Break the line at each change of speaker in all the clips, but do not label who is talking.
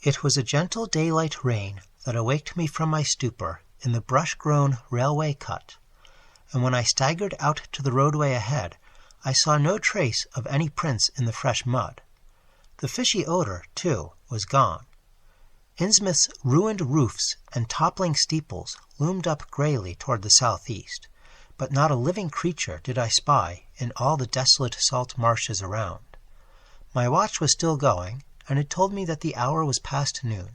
It was a gentle daylight rain that awaked me from my stupor in the brush-grown railway cut, and when I staggered out to the roadway ahead, I saw no trace of any prints in the fresh mud. The fishy odor, too, was gone. Innsmouth's ruined roofs and toppling steeples loomed up grayly toward the southeast, but not a living creature did I spy in all the desolate salt marshes around. My watch was still going, and it told me that the hour was past noon.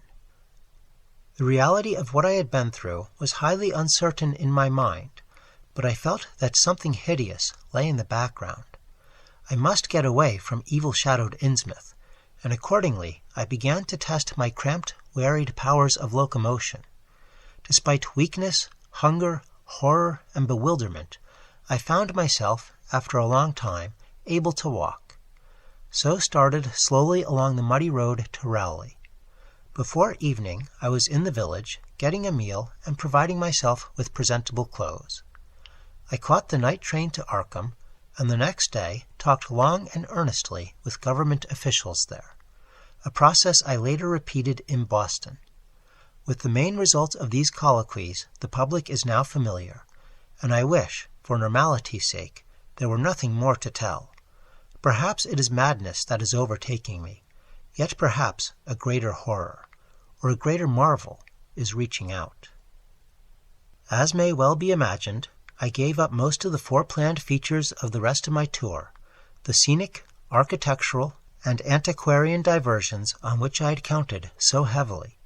The reality of what I had been through was highly uncertain in my mind, but I felt that something hideous lay in the background. I must get away from evil-shadowed Innsmouth, and accordingly I began to test my cramped, wearied powers of locomotion. Despite weakness, hunger, horror, and bewilderment, I found myself, after a long time, able to walk. So started slowly along the muddy road to Rowley. Before evening I was in the village, getting a meal and providing myself with presentable clothes. I caught the night train to Arkham, and the next day talked long and earnestly with government officials there, a process I later repeated in Boston. With the main result of these colloquies the public is now familiar, and I wish, for normality's sake, there were nothing more to tell. Perhaps it is madness that is overtaking me, yet perhaps a greater horror, or a greater marvel, is reaching out. As may well be imagined, I gave up most of the foreplanned features of the rest of my tour, the scenic, architectural, and antiquarian diversions on which I had counted so heavily.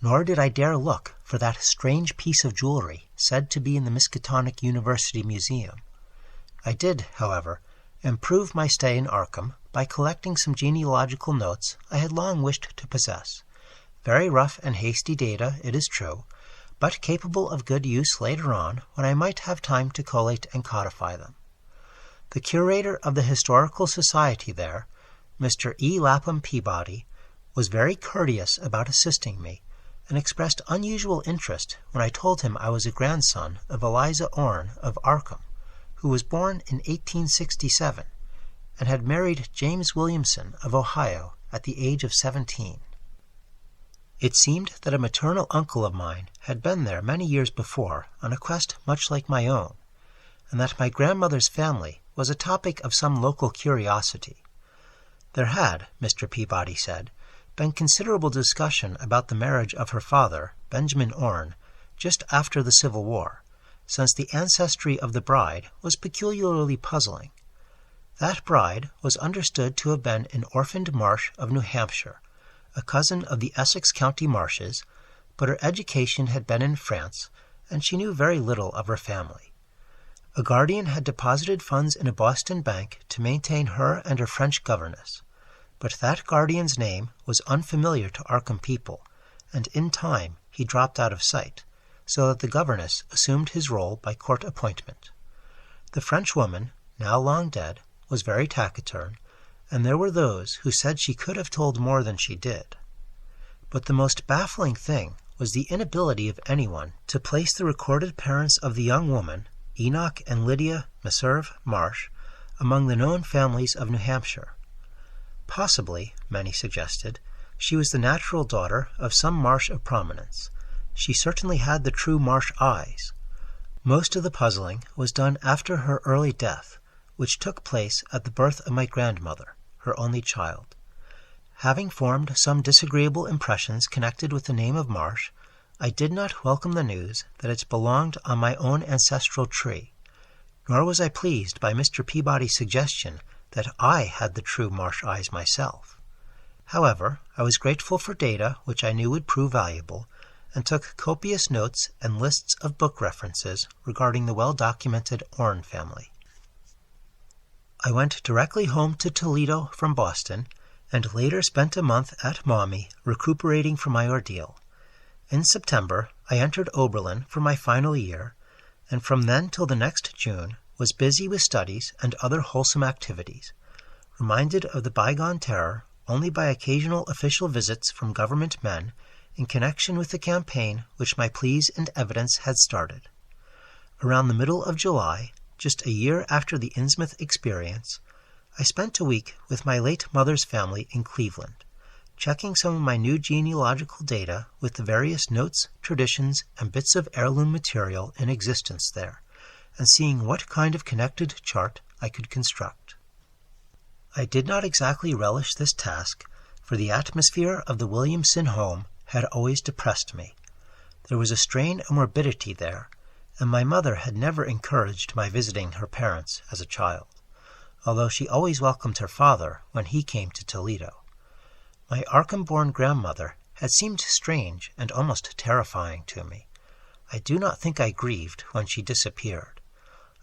Nor did I dare look for that strange piece of jewelry said to be in the Miskatonic University Museum. I did, however, improve my stay in Arkham by collecting some genealogical notes I had long wished to possess. Very rough and hasty data, it is true, but capable of good use later on when I might have time to collate and codify them. The curator of the Historical Society there, Mr. E. Lapham Peabody, was very courteous about assisting me, and expressed unusual interest when I told him I was a grandson of Eliza Orne of Arkham, who was born in 1867, and had married James Williamson of Ohio at the age of 17. It seemed that a maternal uncle of mine had been there many years before on a quest much like my own, and that my grandmother's family was a topic of some local curiosity. There had, Mr. Peabody said, been considerable discussion about the marriage of her father, Benjamin Orne, just after the Civil War, since the ancestry of the bride was peculiarly puzzling. That bride was understood to have been an orphaned Marsh of New Hampshire, a cousin of the Essex County Marshes, but her education had been in France, and she knew very little of her family. A guardian had deposited funds in a Boston bank to maintain her and her French governess, but that guardian's name was unfamiliar to Arkham people, and in time he dropped out of sight, so that the governess assumed his role by court appointment. The Frenchwoman, now long dead, was very taciturn, and there were those who said she could have told more than she did. But the most baffling thing was the inability of anyone to place the recorded parents of the young woman, Enoch and Lydia Meserve Marsh, among the known families of New Hampshire. Possibly, many suggested, she was the natural daughter of some Marsh of prominence. She certainly had the true Marsh eyes. Most of the puzzling was done after her early death, which took place at the birth of my grandmother, her only child. Having formed some disagreeable impressions connected with the name of Marsh, I did not welcome the news that it belonged on my own ancestral tree, nor was I pleased by Mr. Peabody's suggestion that I had the true Marsh eyes myself. However, I was grateful for data which I knew would prove valuable, and took copious notes and lists of book references regarding the well-documented Orne family. I went directly home to Toledo from Boston, and later spent a month at Maumee recuperating from my ordeal. In September, I entered Oberlin for my final year, and from then till the next June was busy with studies and other wholesome activities, reminded of the bygone terror only by occasional official visits from government men in connection with the campaign which my pleas and evidence had started. Around the middle of July, just a year after the Innsmouth experience, I spent a week with my late mother's family in Cleveland, Checking some of my new genealogical data with the various notes, traditions, and bits of heirloom material in existence there, and seeing what kind of connected chart I could construct. I did not exactly relish this task, for the atmosphere of the Williamson home had always depressed me. There was a strain of morbidity there, and my mother had never encouraged my visiting her parents as a child, although she always welcomed her father when he came to Toledo. My Arkham-born grandmother had seemed strange and almost terrifying to me. I do not think I grieved when she disappeared.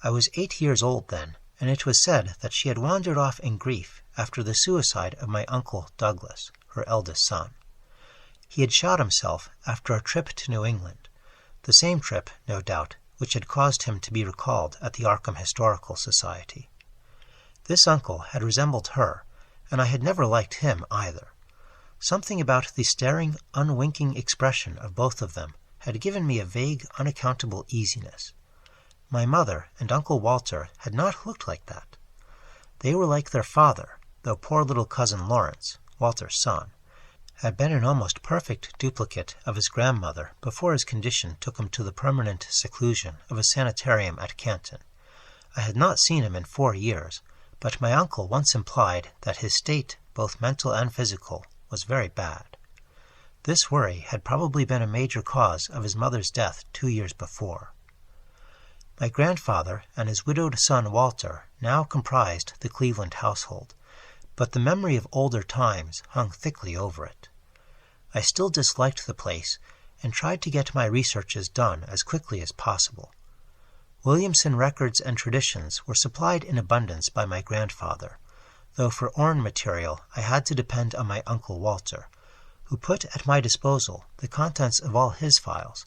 I was 8 years old then, and it was said that she had wandered off in grief after the suicide of my uncle Douglas, her eldest son. He had shot himself after a trip to New England, the same trip, no doubt, which had caused him to be recalled at the Arkham Historical Society. This uncle had resembled her, and I had never liked him either. Something about the staring, unwinking expression of both of them had given me a vague, unaccountable easiness. My mother and Uncle Walter had not looked like that. They were like their father, though poor little cousin Lawrence, Walter's son, had been an almost perfect duplicate of his grandmother before his condition took him to the permanent seclusion of a sanitarium at Canton. I had not seen him in 4 years, but my uncle once implied that his state, both mental and physical, was very bad. This worry had probably been a major cause of his mother's death 2 years before. My grandfather and his widowed son Walter now comprised the Cleveland household, but the memory of older times hung thickly over it. I still disliked the place and tried to get my researches done as quickly as possible. Williamson records and traditions were supplied in abundance by my grandfather, though for Orne material I had to depend on my Uncle Walter, who put at my disposal the contents of all his files,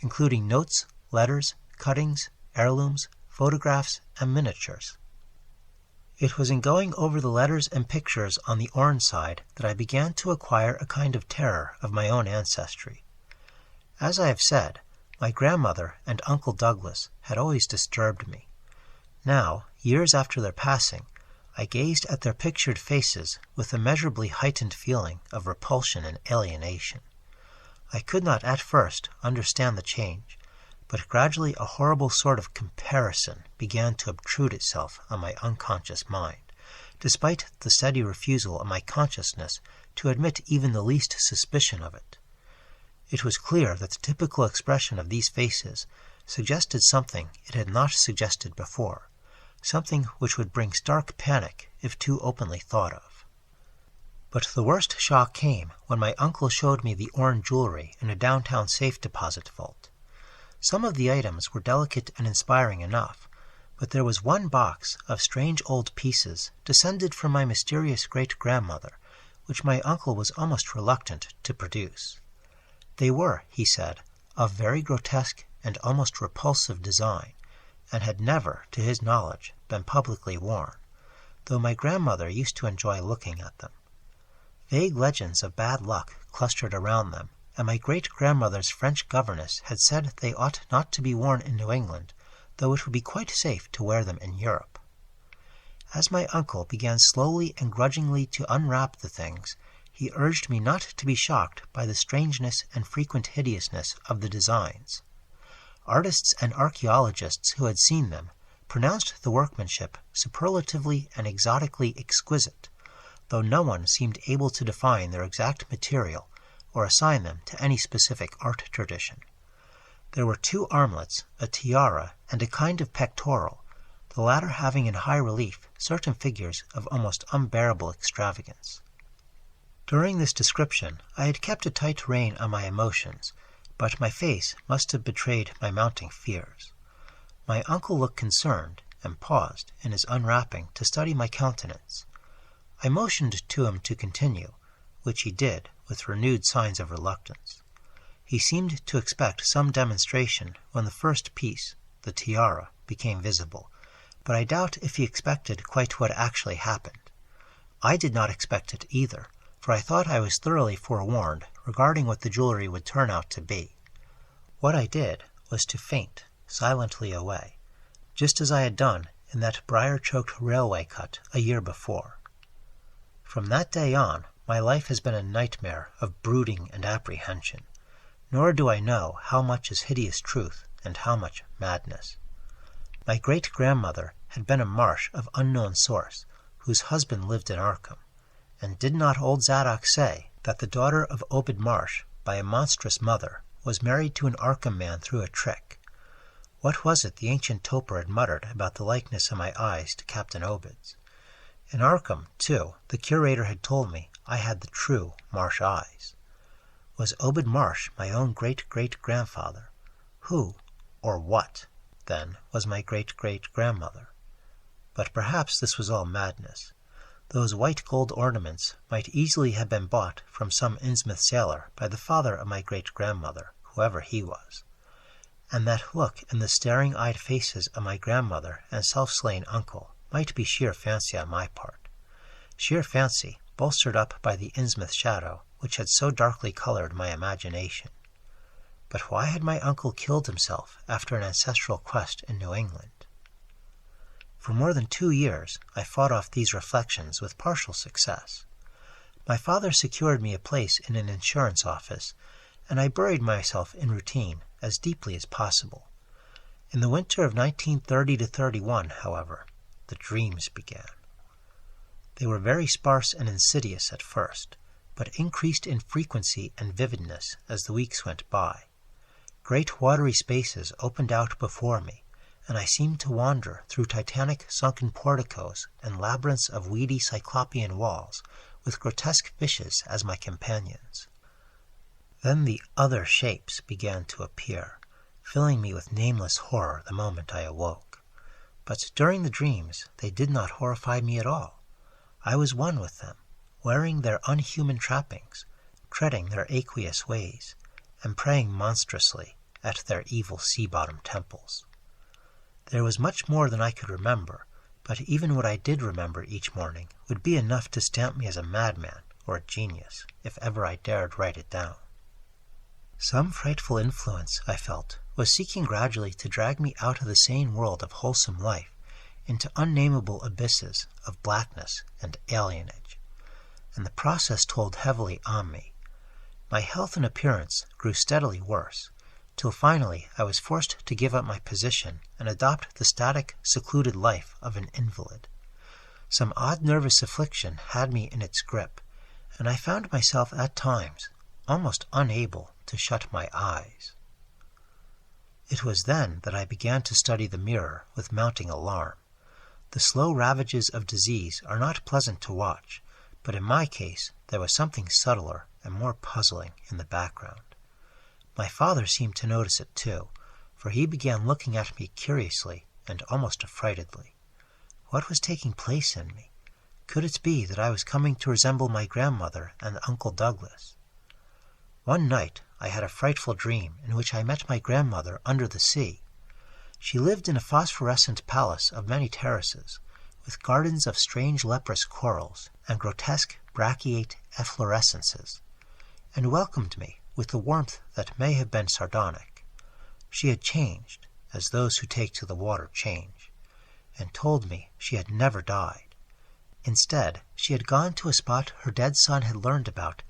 including notes, letters, cuttings, heirlooms, photographs, and miniatures. It was in going over the letters and pictures on the Orne side that I began to acquire a kind of terror of my own ancestry. As I have said, my grandmother and Uncle Douglas had always disturbed me. Now, years after their passing, I gazed at their pictured faces with a measurably heightened feeling of repulsion and alienation. I could not at first understand the change, but gradually a horrible sort of comparison began to obtrude itself on my unconscious mind, despite the steady refusal of my consciousness to admit even the least suspicion of it. It was clear that the typical expression of these faces suggested something it had not suggested before, something which would bring stark panic if too openly thought of. But the worst shock came when my uncle showed me the Orne jewelry in a downtown safe deposit vault. Some of the items were delicate and inspiring enough, but there was one box of strange old pieces descended from my mysterious great-grandmother, which my uncle was almost reluctant to produce. They were, he said, of very grotesque and almost repulsive design, and had never, to his knowledge, been publicly worn, though my grandmother used to enjoy looking at them. Vague legends of bad luck clustered around them, and my great-grandmother's French governess had said they ought not to be worn in New England, though it would be quite safe to wear them in Europe. As my uncle began slowly and grudgingly to unwrap the things, he urged me not to be shocked by the strangeness and frequent hideousness of the designs. Artists and archaeologists who had seen them pronounced the workmanship superlatively and exotically exquisite, though no one seemed able to define their exact material or assign them to any specific art tradition. There were 2 armlets, a tiara, and a kind of pectoral, the latter having in high relief certain figures of almost unbearable extravagance. During this description I had kept a tight rein on my emotions, but my face must have betrayed my mounting fears. My uncle looked concerned, and paused in his unwrapping to study my countenance. I motioned to him to continue, which he did with renewed signs of reluctance. He seemed to expect some demonstration when the first piece, the tiara, became visible, but I doubt if he expected quite what actually happened. I did not expect it either, for I thought I was thoroughly forewarned regarding what the jewelry would turn out to be. What I did was to faint silently away, just as I had done in that briar-choked railway cut a year before. From that day on, my life has been a nightmare of brooding and apprehension, nor do I know how much is hideous truth and how much madness. My great-grandmother had been a Marsh of unknown source, whose husband lived in Arkham, and did not old Zadok say that the daughter of Obed Marsh, by a monstrous mother, was married to an Arkham man through a trick? What was it the ancient toper had muttered about the likeness of my eyes to Captain Obed's? In Arkham, too, the curator had told me I had the true Marsh eyes. Was Obed Marsh my own great-great-grandfather? Who, or what, then, was my great-great-grandmother? But perhaps this was all madness. Those white gold ornaments might easily have been bought from some Innsmouth sailor by the father of my great-grandmother, whoever he was. And that look in the staring-eyed faces of my grandmother and self-slain uncle might be sheer fancy on my part. Sheer fancy, bolstered up by the Innsmouth shadow, which had so darkly colored my imagination. But why had my uncle killed himself after an ancestral quest in New England? For more than 2 years I fought off these reflections with partial success. My father secured me a place in an insurance office, and I buried myself in routine as deeply as possible. In the winter of 1930-31, however, the dreams began. They were very sparse and insidious at first, but increased in frequency and vividness as the weeks went by. Great watery spaces opened out before me, and I seemed to wander through titanic sunken porticos and labyrinths of weedy cyclopean walls, with grotesque fishes as my companions. Then the other shapes began to appear, filling me with nameless horror the moment I awoke. But during the dreams they did not horrify me at all. I was one with them, wearing their unhuman trappings, treading their aqueous ways, and praying monstrously at their evil sea-bottom temples. There was much more than I could remember, but even what I did remember each morning would be enough to stamp me as a madman or a genius, if ever I dared write it down. Some frightful influence, I felt, was seeking gradually to drag me out of the sane world of wholesome life into unnameable abysses of blackness and alienage, and the process told heavily on me. My health and appearance grew steadily worse, till finally I was forced to give up my position and adopt the static, secluded life of an invalid. Some odd nervous affliction had me in its grip, and I found myself at times almost unable to shut my eyes. It was then that I began to study the mirror with mounting alarm. The slow ravages of disease are not pleasant to watch, but in my case there was something subtler and more puzzling in the background. My father seemed to notice it too, for he began looking at me curiously and almost affrightedly. What was taking place in me? Could it be that I was coming to resemble my grandmother and Uncle Douglas? One night I had a frightful dream in which I met my grandmother under the sea. She lived in a phosphorescent palace of many terraces, with gardens of strange leprous corals and grotesque brachiate efflorescences, and welcomed me with a warmth that may have been sardonic. She had changed, as those who take to the water change, and told me she had never died. Instead, she had gone to a spot her dead son had learned about,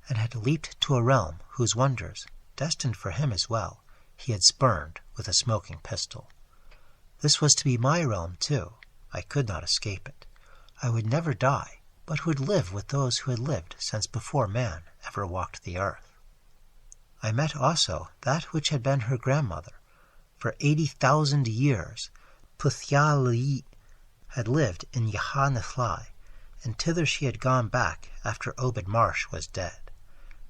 and had leaped to a realm whose wonders, destined for him as well, he had spurned with a smoking pistol. This was to be my realm, too. I could not escape it. I would never die, but would live with those who had lived since before man ever walked the earth. I met also that which had been her grandmother. For 80,000 years, Puthiali had lived in Yahanathlai, and thither she had gone back after Obed Marsh was dead.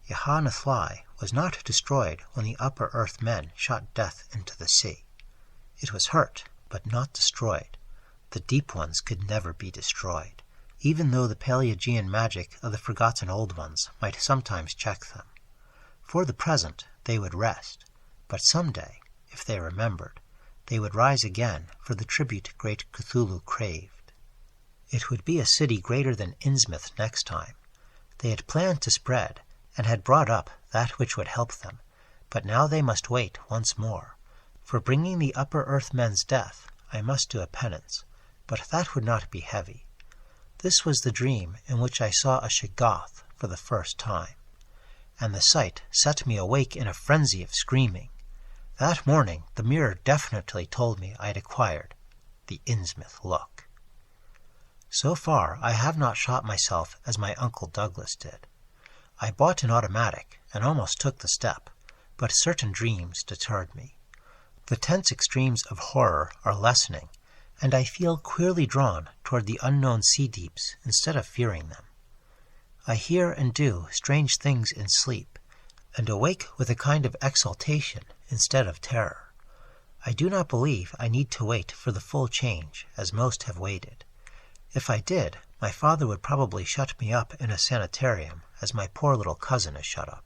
Yahanathlai was not destroyed when the upper earth men shot death into the sea. It was hurt, but not destroyed. The deep ones could never be destroyed, even though the Paleogean magic of the forgotten old ones might sometimes check them. For the present they would rest, but some day, if they remembered, they would rise again for the tribute great Cthulhu craved. It would be a city greater than Innsmouth next time. They had planned to spread, and had brought up that which would help them, but now they must wait once more. For bringing the upper earth men's death, I must do a penance, but that would not be heavy. This was the dream in which I saw a Shoggoth for the first time, and the sight set me awake in a frenzy of screaming. That morning the mirror definitely told me I had acquired the Innsmouth look. So far I have not shot myself as my Uncle Douglas did. I bought an automatic and almost took the step, but certain dreams deterred me. The tense extremes of horror are lessening, and I feel queerly drawn toward the unknown sea deeps instead of fearing them. I hear and do strange things in sleep, and awake with a kind of exaltation instead of terror. I do not believe I need to wait for the full change, as most have waited. If I did, my father would probably shut me up in a sanitarium, as my poor little cousin is shut up.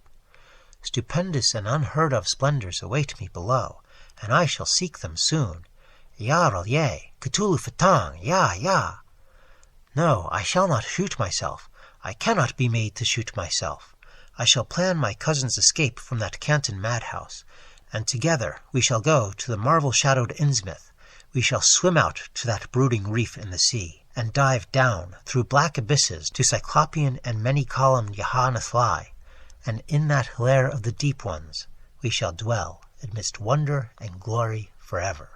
Stupendous and unheard-of splendors await me below, and I shall seek them soon. Yarl ye, Cthulhu Fatang, ya. No, I shall not shoot myself. I cannot be made to shoot myself. I shall plan my cousin's escape from that Canton madhouse, and together we shall go to the marvel-shadowed Innsmouth. We shall swim out to that brooding reef in the sea, and dive down through black abysses to Cyclopean and many-columned Yahanathlai, and in that lair of the deep ones we shall dwell amidst wonder and glory forever.